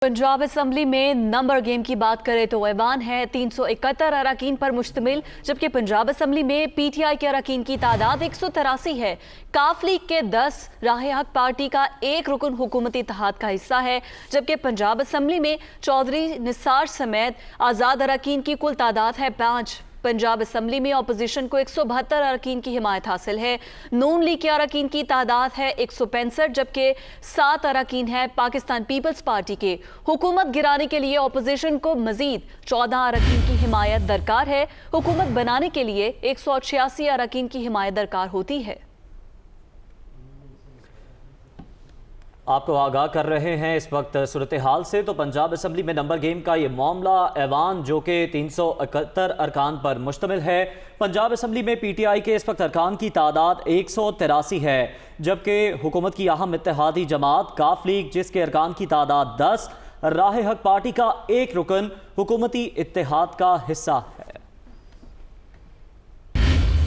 Punjab assembly में number game की बात करें तो ऐवान है 371 अरकान पर मुश्तमिल, जबकि पंजाब असम्बली में पीटीआई के अरकान की तादाद 183 है। काफ लीग के 10, राह हक पार्टी का एक रुकन हुकूमती इत्तेहाद का हिस्सा है, जबकि पंजाब असम्बली में चौधरी निसार समेत आज़ाद अरकान की कुल तादाद है 5। पंजाब असम्बली में अपोजिशन को 172 अरकान की हिमायत हासिल है। नून लीग के अरकान की तादाद है 165, जबकि 7 अरकान है पाकिस्तान पीपल्स पार्टी के। हुकूमत गिराने के लिए अपोजिशन को मजीद 14 अरकान की हिमायत दरकार है। हुकूमत बनाने के लिए 186 अरकान की हिमायत दरकार होती है। आपको आगाह कर रहे हैं इस वक्त सूरत हाल से। तो पंजाब असम्बली में नंबर गेम का ये मामला ऐवान जो कि 371 अरकान पर मुश्तमिल है। पंजाब असम्बली में पीटीआई के इस वक्त अरकान की तादाद 183 है, जबकि हुकूमत की अहम इत्तेहादी जमात काफ लीग जिसके अरकान की तादाद 10, राह हक पार्टी का एक रुकन हुकूमती इत्तेहाद का हिस्सा है।